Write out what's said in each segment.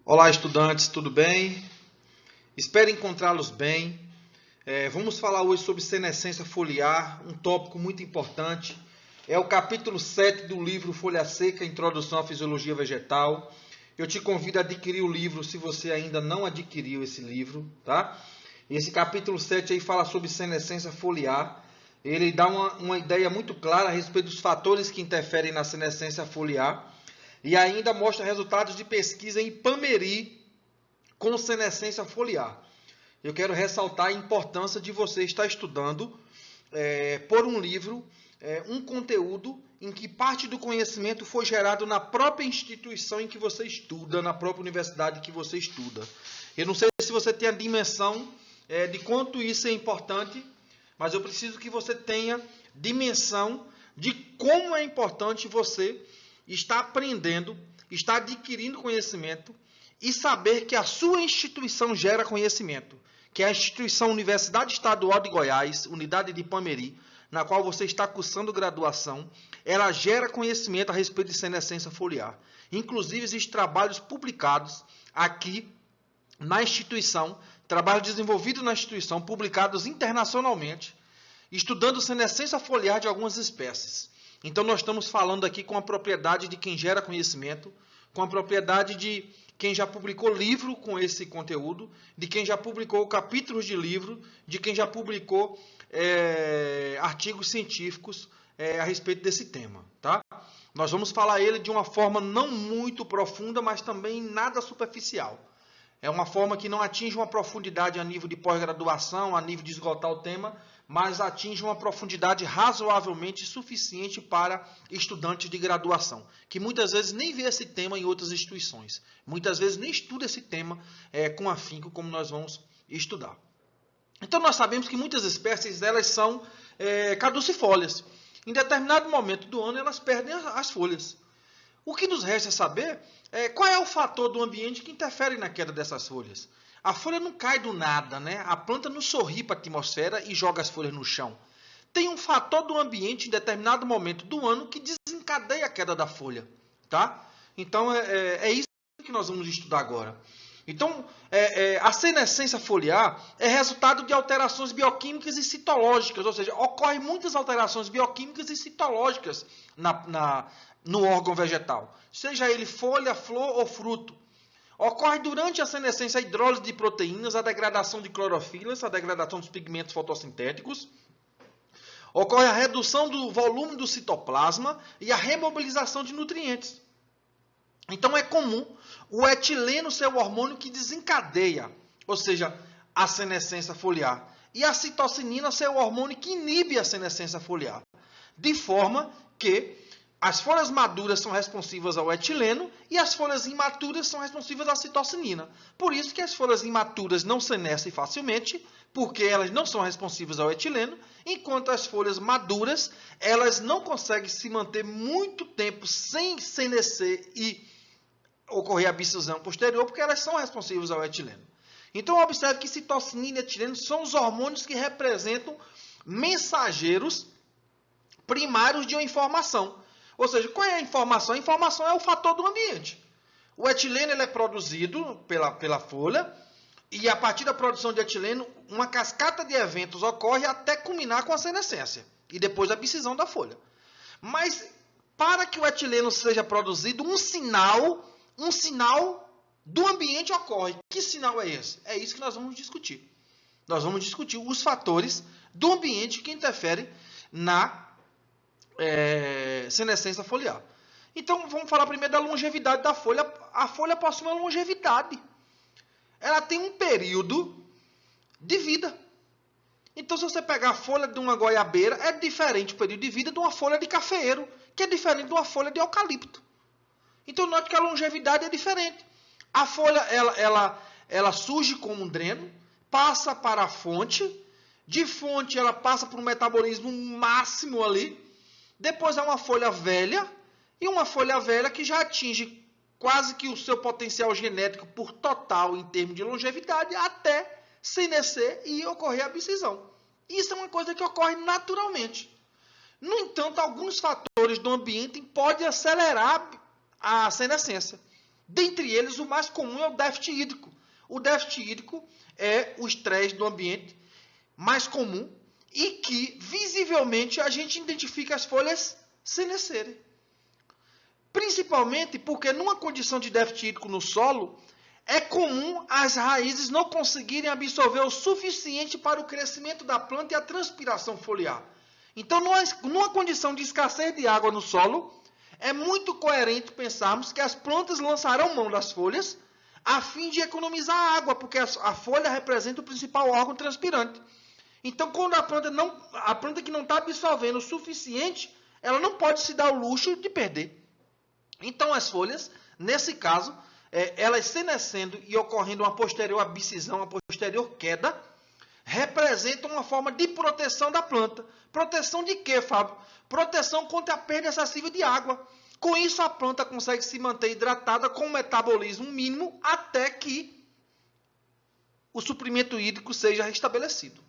Olá, estudantes, tudo bem? Espero encontrá-los bem. Vamos falar hoje sobre senescência foliar, um tópico muito importante. É o capítulo 7 do livro Folha Seca, Introdução à Fisiologia Vegetal. Eu te convido a adquirir o livro se você ainda não adquiriu esse livro, tá? Esse capítulo 7 aí fala sobre senescência foliar. Ele dá uma ideia muito clara a respeito dos fatores que interferem na senescência foliar. E ainda mostra resultados de pesquisa em Ipameri com senescência foliar. Eu quero ressaltar a importância de você estar estudando por um livro, um conteúdo em que parte do conhecimento foi gerado na própria instituição em que você estuda, na própria universidade que você estuda. Eu não sei se você tem a dimensão de quanto isso é importante, mas eu preciso que você tenha dimensão de como é importante você estar aprendendo, estar adquirindo conhecimento e saber que a sua instituição gera conhecimento, que é a instituição Universidade Estadual de Goiás, unidade de Ipameri, na qual você está cursando graduação, ela gera conhecimento a respeito de senescência foliar. Inclusive, existem trabalhos publicados aqui na instituição, trabalhos desenvolvidos na instituição, publicados internacionalmente, estudando senescência foliar de algumas espécies. Então, nós estamos falando aqui com a propriedade de quem gera conhecimento, com a propriedade de quem já publicou livro com esse conteúdo, de quem já publicou capítulos de livro, de quem já publicou artigos científicos a respeito desse tema, tá? Nós vamos falar ele de uma forma não muito profunda, mas também nada superficial. É uma forma que não atinge uma profundidade a nível de pós-graduação, a nível de esgotar o tema, mas atinge uma profundidade razoavelmente suficiente para estudantes de graduação, que muitas vezes nem vê esse tema em outras instituições. Muitas vezes nem estuda esse tema com afinco, como nós vamos estudar. Então, nós sabemos que muitas espécies elas são caducifólias. Em determinado momento do ano, elas perdem as folhas. O que nos resta saber qual é o fator do ambiente que interfere na queda dessas folhas. A folha não cai do nada, né? A planta não sorri para a atmosfera e joga as folhas no chão. Tem um fator do ambiente em determinado momento do ano que desencadeia a queda da folha, tá? Então, é isso que nós vamos estudar agora. Então, a senescência foliar é resultado de alterações bioquímicas e citológicas, ou seja, ocorrem muitas alterações bioquímicas e citológicas no órgão vegetal, seja ele folha, flor ou fruto. Ocorre durante a senescência a hidrólise de proteínas, a degradação de clorofilas, a degradação dos pigmentos fotossintéticos. Ocorre a redução do volume do citoplasma e a remobilização de nutrientes. Então é comum o etileno ser o hormônio que desencadeia, ou seja, a senescência foliar. E a citocinina ser o hormônio que inibe a senescência foliar. De forma que as folhas maduras são responsivas ao etileno e as folhas imaturas são responsivas à citocinina. Por isso que as folhas imaturas não senescem facilmente, porque elas não são responsivas ao etileno, enquanto as folhas maduras, elas não conseguem se manter muito tempo sem senescer e ocorrer a bicisão posterior, porque elas são responsivas ao etileno. Então, observe que citocinina e etileno são os hormônios que representam mensageiros primários de uma informação. Ou seja, qual é a informação? A informação é o fator do ambiente. O etileno ele é produzido pela folha e a partir da produção de etileno, uma cascata de eventos ocorre até culminar com a senescência e depois a bicisão da folha. Mas para que o etileno seja produzido, um sinal do ambiente ocorre. Que sinal é esse? É isso que nós vamos discutir. Nós vamos discutir os fatores do ambiente que interferem na senescência foliar. Então, vamos falar primeiro da longevidade da folha. A folha possui uma longevidade. Ela tem um período de vida. Então, se você pegar a folha de uma goiabeira, é diferente o período de vida de uma folha de cafeeiro, que é diferente de uma folha de eucalipto. Então, note que a longevidade é diferente. A folha, ela surge como um dreno, passa para a fonte, de fonte ela passa por um metabolismo máximo ali, depois é uma folha velha, e uma folha velha que já atinge quase que o seu potencial genético por total em termos de longevidade, até senescer e ocorrer a bicisão. Isso é uma coisa que ocorre naturalmente. No entanto, alguns fatores do ambiente podem acelerar a senescência. Dentre eles, o mais comum é o déficit hídrico. O déficit hídrico é o estresse do ambiente mais comum e que, visivelmente, a gente identifica as folhas senescerem. Principalmente porque, numa condição de déficit hídrico no solo, é comum as raízes não conseguirem absorver o suficiente para o crescimento da planta e a transpiração foliar. Então, numa condição de escassez de água no solo, é muito coerente pensarmos que as plantas lançarão mão das folhas a fim de economizar água, porque a folha representa o principal órgão transpirante. Então, quando a planta que não está absorvendo o suficiente, ela não pode se dar o luxo de perder. Então, as folhas, nesse caso, elas senescendo e ocorrendo uma posterior abscisão, uma posterior queda, representam uma forma de proteção da planta. Proteção de quê, Fábio? Proteção contra a perda excessiva de água. Com isso, a planta consegue se manter hidratada com um metabolismo mínimo até que o suprimento hídrico seja restabelecido.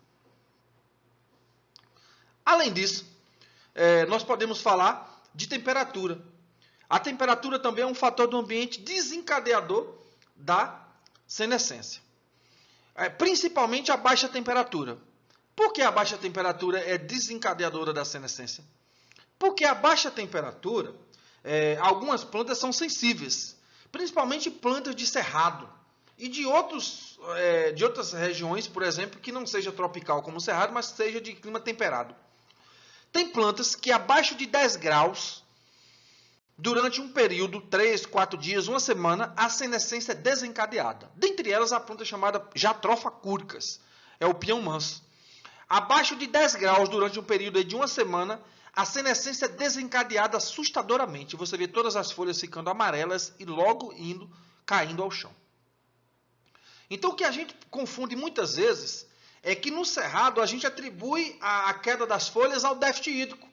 Além disso, nós podemos falar de temperatura. A temperatura também é um fator do ambiente desencadeador da senescência. Principalmente a baixa temperatura. Por que a baixa temperatura é desencadeadora da senescência? Porque a baixa temperatura, algumas plantas são sensíveis. Principalmente plantas de cerrado. E de outras regiões, por exemplo, que não seja tropical como o cerrado, mas seja de clima temperado. Tem plantas que abaixo de 10 graus, durante um período, 3, 4 dias, uma semana, a senescência é desencadeada. Dentre elas, a planta chamada Jatropha curcas, é o pinhão manso. Abaixo de 10 graus, durante um período de uma semana, a senescência é desencadeada assustadoramente. Você vê todas as folhas ficando amarelas e logo caindo ao chão. Então, o que a gente confunde muitas vezes é que no cerrado a gente atribui a queda das folhas ao déficit hídrico.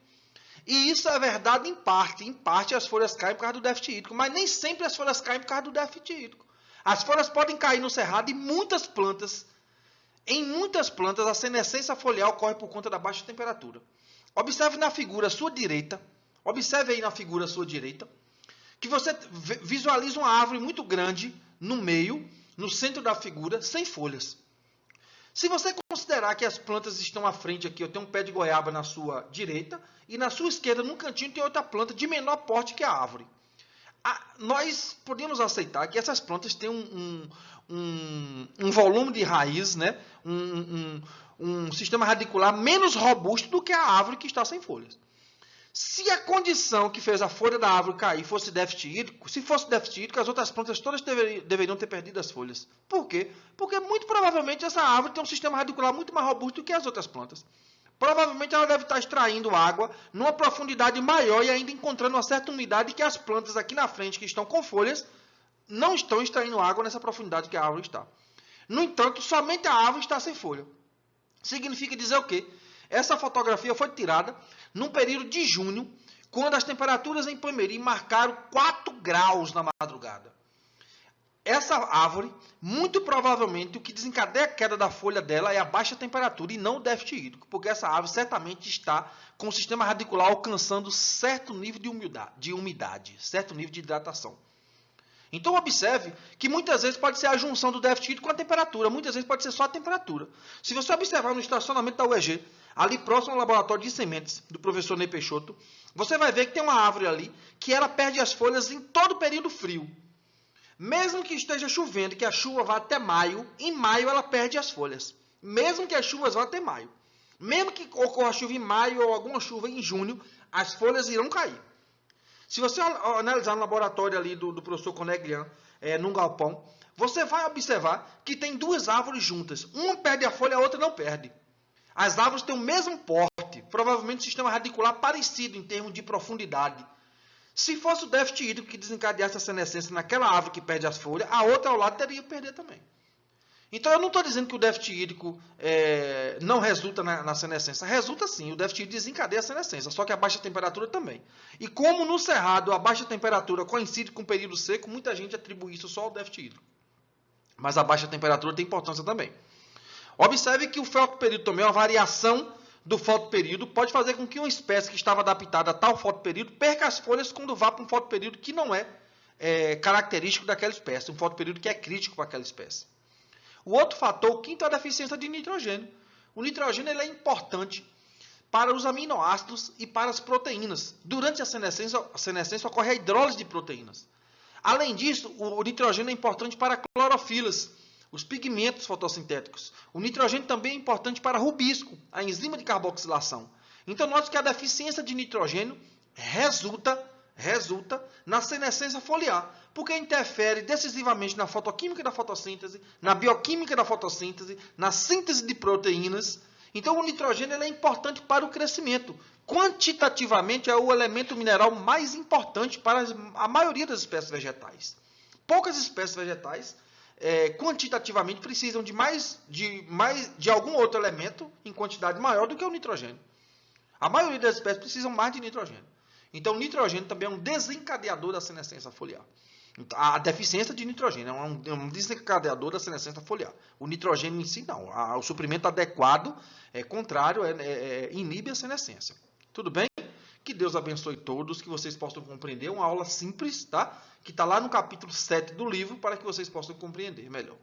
E isso é verdade em parte. Em parte as folhas caem por causa do déficit hídrico, mas nem sempre as folhas caem por causa do déficit hídrico. As folhas podem cair no cerrado e em muitas plantas a senescência foliar ocorre por conta da baixa temperatura. Observe na figura à sua direita, que você visualiza uma árvore muito grande no meio, no centro da figura, sem folhas. Se você considerar que as plantas estão à frente aqui, eu tenho um pé de goiaba na sua direita e na sua esquerda, num cantinho, tem outra planta de menor porte que a árvore. Nós podemos aceitar que essas plantas têm um volume de raiz, né? um sistema radicular menos robusto do que a árvore que está sem folhas. Se a condição que fez a folha da árvore cair fosse déficit hídrico, se fosse déficit hídrico, as outras plantas todas deveriam ter perdido as folhas. Por quê? Porque muito provavelmente essa árvore tem um sistema radicular muito mais robusto do que as outras plantas. Provavelmente ela deve estar extraindo água numa profundidade maior e ainda encontrando uma certa umidade que as plantas aqui na frente que estão com folhas não estão extraindo água nessa profundidade que a árvore está. No entanto, somente a árvore está sem folha. Significa dizer o quê? Essa fotografia foi tirada num período de junho, quando as temperaturas em Palmeirim marcaram 4 graus na madrugada. Essa árvore, muito provavelmente, o que desencadeia a queda da folha dela é a baixa temperatura e não o déficit hídrico, porque essa árvore certamente está com o sistema radicular alcançando certo nível de umidade, certo nível de hidratação. Então, observe que muitas vezes pode ser a junção do déficit hídrico com a temperatura, muitas vezes pode ser só a temperatura. Se você observar no estacionamento da UEG, ali próximo ao laboratório de sementes do professor Ney Peixoto, você vai ver que tem uma árvore ali que ela perde as folhas em todo o período frio. Mesmo que esteja chovendo, que a chuva vá até maio, em maio ela perde as folhas. Mesmo que as chuvas vá até maio. Mesmo que ocorra chuva em maio ou alguma chuva em junho, as folhas irão cair. Se você analisar no laboratório ali do professor Coneglian, num galpão, você vai observar que tem duas árvores juntas. Uma perde a folha, a outra não perde. As árvores têm o mesmo porte, provavelmente um sistema radicular parecido em termos de profundidade. Se fosse o déficit hídrico que desencadeasse a senescência naquela árvore que perde as folhas, a outra ao lado teria que perder também. Então, eu não estou dizendo que o déficit hídrico não resulta na senescência. Resulta sim, o déficit hídrico desencadeia a senescência, só que a baixa temperatura também. E como no cerrado a baixa temperatura coincide com o período seco, muita gente atribui isso só ao déficit hídrico. Mas a baixa temperatura tem importância também. Observe que o fotoperíodo também, uma variação do fotoperíodo, pode fazer com que uma espécie que estava adaptada a tal fotoperíodo perca as folhas quando vá para um fotoperíodo que não é característico daquela espécie, um fotoperíodo que é crítico para aquela espécie. O outro fator, o quinto, é a deficiência de nitrogênio. O nitrogênio ele é importante para os aminoácidos e para as proteínas. Durante a senescência ocorre a hidrólise de proteínas. Além disso, o nitrogênio é importante para clorofilas, os pigmentos fotossintéticos. O nitrogênio também é importante para rubisco, a enzima de carboxilação. Então, note que a deficiência de nitrogênio resulta na senescência foliar, porque interfere decisivamente na fotoquímica da fotossíntese, na bioquímica da fotossíntese, na síntese de proteínas. Então, o nitrogênio ele é importante para o crescimento. Quantitativamente, é o elemento mineral mais importante para a maioria das espécies vegetais. Poucas espécies vegetais, quantitativamente, precisam de algum outro elemento em quantidade maior do que o nitrogênio. A maioria das espécies precisam mais de nitrogênio. Então, o nitrogênio também é um desencadeador da senescência foliar. A deficiência de nitrogênio é um desencadeador da senescência foliar. O nitrogênio em si, não. O suprimento adequado é contrário, inibe a senescência. Tudo bem? Que Deus abençoe todos, que vocês possam compreender. Uma aula simples, tá? Que está lá no capítulo 7 do livro, para que vocês possam compreender melhor.